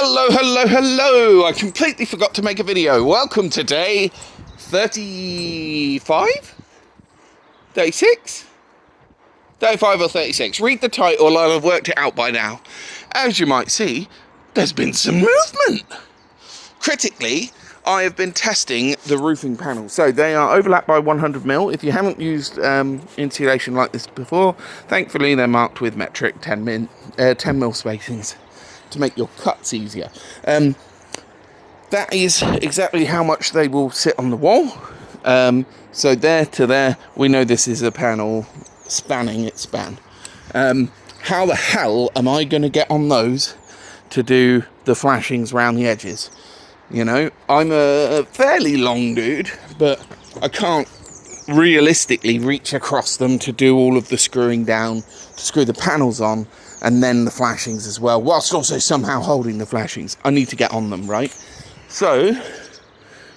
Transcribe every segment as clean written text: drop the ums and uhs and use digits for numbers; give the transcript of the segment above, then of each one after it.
Hello. I completely forgot to make a video. Welcome to day 35? 36? 35 or 36. Read the title, I'll have worked it out by now. As you might see, there's been some movement. Critically, I have been testing the roofing panels. So they are overlapped by 100mm. If you haven't used insulation like this before, thankfully they're marked with metric 10mm spacings to make your cuts easier. That is exactly how much they will sit on the wall. So there to there, we know this is a panel spanning its span. How the hell am I going to get on those to do the flashings around the edges? You know, I'm a fairly long dude, but I can't realistically reach across them to do all of the screwing down, to screw the panels on, and then the flashings as well, whilst also somehow holding the flashings. I need to get on them, right? So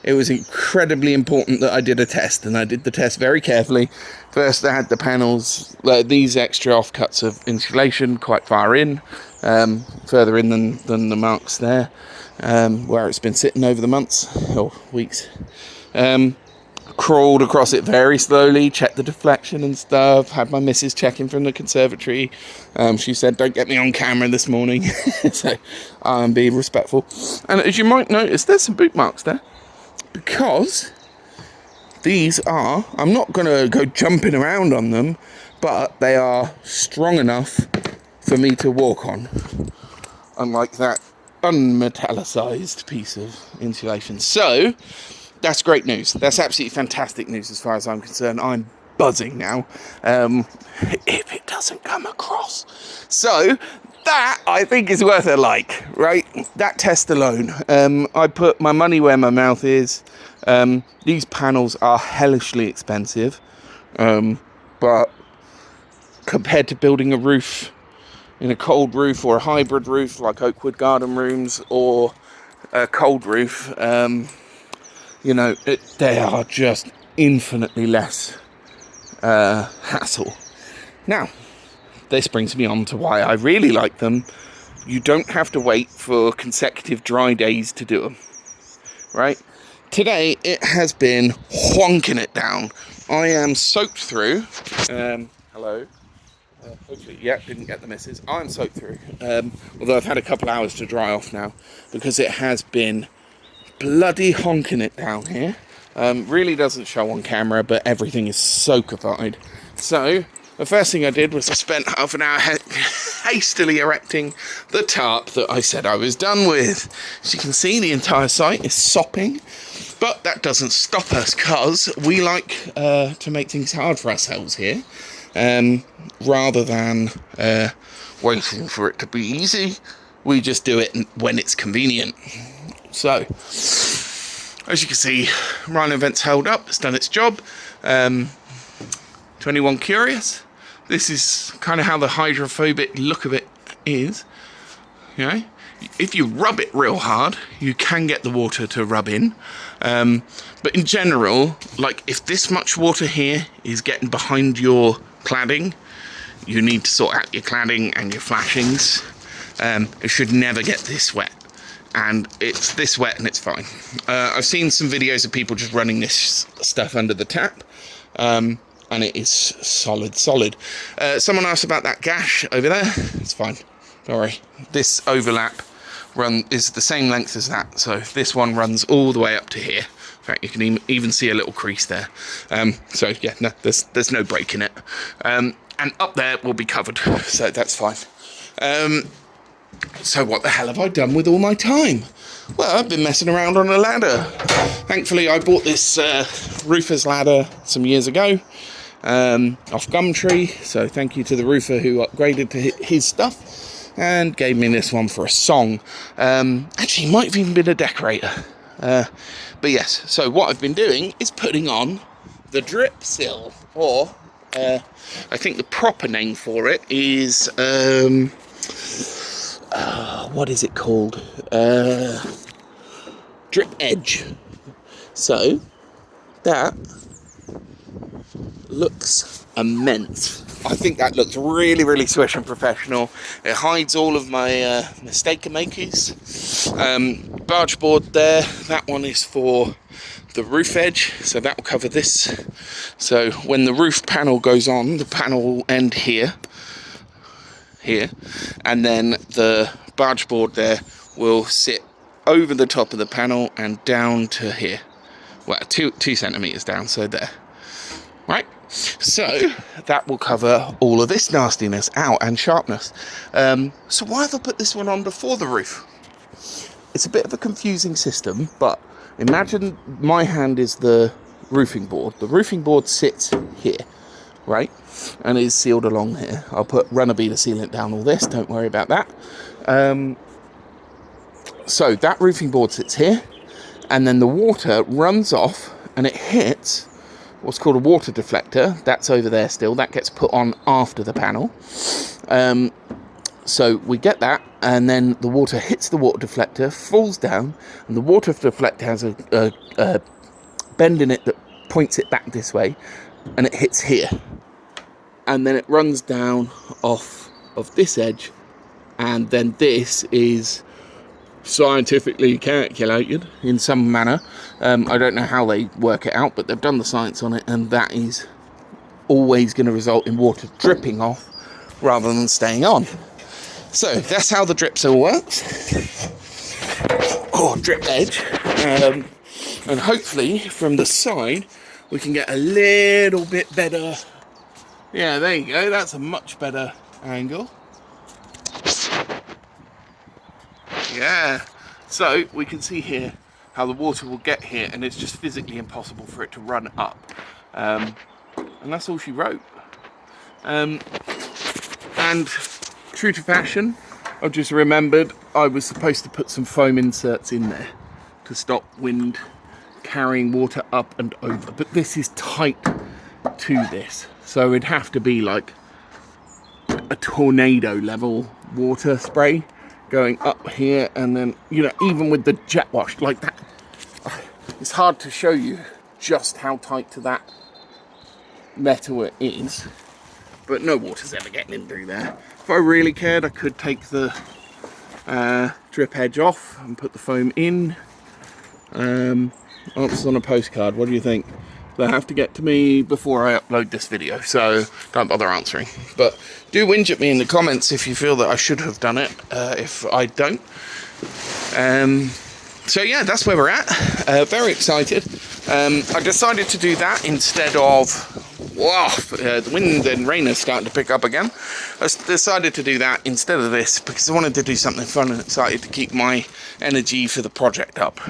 it was incredibly important that I did a test, and I did the test very carefully. First, I had the panels, these extra offcuts of insulation quite far in, further in than the marks there, where it's been sitting over the months or weeks. Crawled across it very slowly, checked the deflection and stuff, had my missus checking from the conservatory. She said, don't get me on camera this morning. So I'm being respectful. And as you might notice, there's some boot marks there, because these are, I'm not going to go jumping around on them, but they are strong enough for me to walk on, unlike that unmetallicized piece of insulation. So that's great news. That's absolutely fantastic news as far as I'm concerned. I'm buzzing now, if it doesn't come across. So that, I think, is worth a like, right? That test alone. I put my money where my mouth is. These panels are hellishly expensive, but compared to building a roof in a cold roof or a hybrid roof like Oakwood Garden Rooms or a cold roof, you know, they are just infinitely less hassle. Now, this brings me on to why I really like them. You don't have to wait for consecutive dry days to do them, right? Today, it has been whonking it down. I am soaked through. Hello. Hopefully, yeah, didn't get the misses. I'm soaked through. Although I've had a couple hours to dry off now, because it has been bloody honking it down here. Really doesn't show on camera, but everything is soakified. So the first thing I did was I spent half an hour hastily erecting the tarp that I said I was done with. As you can see, the entire site is sopping, but that doesn't stop us, because we like to make things hard for ourselves here, rather than waiting for it to be easy. We just do it when it's convenient. So, as you can see, Rhino Vent's held up, it's done its job. To anyone curious, this is kind of how the hydrophobic look of it is. You know, if you rub it real hard, you can get the water to rub in. But in general, like if this much water here is getting behind your cladding, you need to sort out your cladding and your flashings. It should never get this wet. And it's this wet and it's fine. I've seen some videos of people just running this stuff under the tap, and it is solid. Someone asked about that gash over there. It's fine, don't worry. This overlap is the same length as that, so this one runs all the way up to here. In fact, you can even see a little crease there. So yeah, no, there's no break in it. And up there will be covered, so that's fine. So what the hell have I done with all my time? Well, I've been messing around on a ladder. Thankfully, I bought this roofer's ladder some years ago off Gumtree. So thank you to the roofer who upgraded to his stuff and gave me this one for a song. Actually, might have even been a decorator. But yes, so what I've been doing is putting on the drip sill, or I think the proper name for it is... what is it called? Drip edge. So that looks immense. I think that looks really, really swish and professional. It hides all of my mistake makers. Barge board there, that one is for the roof edge, so that will cover this. So when the roof panel goes on, the panel will end here, and then the barge board there will sit over the top of the panel and down to here. Well, 2 centimeters down, so there. Right, so that will cover all of this nastiness out and sharpness. So why have I put this one on before the roof? It's a bit of a confusing system, but imagine my hand is the roofing board. The roofing board sits here, right, and is sealed along here. I'll put Runabee to seal it down all this, don't worry about that. So that roofing board sits here, and then the water runs off and it hits what's called a water deflector. That's over there still. That gets put on after the panel. So we get that, and then the water hits the water deflector, falls down, and the water deflector has a bend in it that points it back this way, and it hits here. And then it runs down off of this edge, and then this is scientifically calculated in some manner. I don't know how they work it out, but they've done the science on it, and that is always going to result in water dripping off rather than staying on. So that's how the drip seal works, or drip edge, and hopefully from the side we can get a little bit better. Yeah, there you go, that's a much better angle. Yeah, so we can see here how the water will get here, and it's just physically impossible for it to run up. And that's all she wrote. And true to fashion, I've just remembered I was supposed to put some foam inserts in there to stop wind carrying water up and over. But this is tight to this, so it'd have to be like a tornado level water spray going up here, and then, you know, even with the jet wash like that, it's hard to show you just how tight to that metal it is, but no water's ever getting in through there. If I really cared, I could take the drip edge off and put the foam in. Answers on a postcard, what do you think? They have to get to me before I upload this video, so don't bother answering. But do whinge at me in the comments if you feel that I should have done it, if I don't. So yeah, that's where we're at. Very excited. I decided to do that instead of, the wind and rain is starting to pick up again. I decided to do that instead of this because I wanted to do something fun and excited to keep my energy for the project up.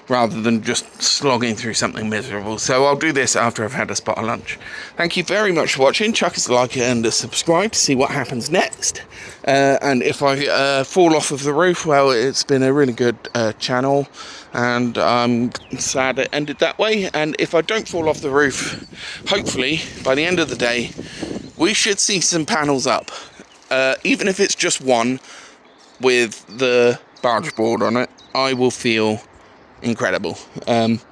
Rather than just slogging through something miserable. So I'll do this after I've had a spot of lunch. Thank you very much for watching. Chuck us a like and a subscribe to see what happens next. And if I fall off of the roof, well, it's been a really good channel, and I'm sad it ended that way. And if I don't fall off the roof, hopefully by the end of the day we should see some panels up, even if it's just one with the barge board on it. I will feel incredible.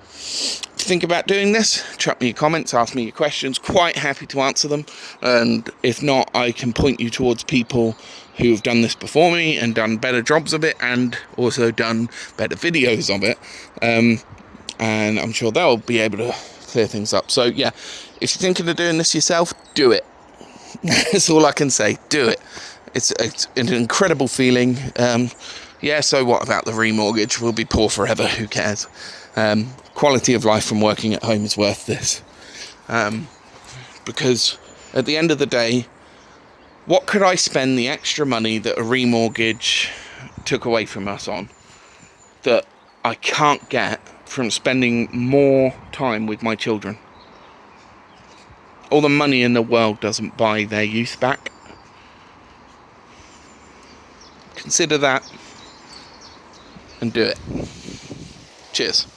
Think about doing this, chuck me your comments, ask me your questions, quite happy to answer them, and if not, I can point you towards people who have done this before me and done better jobs of it, and also done better videos of it, and I'm sure they'll be able to clear things up. So yeah, if you're thinking of doing this yourself, do it. That's all I can say, do it. It's an incredible feeling. Yeah, so what about the remortgage? We'll be poor forever, who cares? Quality of life from working at home is worth this. Because at the end of the day, what could I spend the extra money that a remortgage took away from us on that I can't get from spending more time with my children? All the money in the world doesn't buy their youth back. Consider that and do it. Cheers.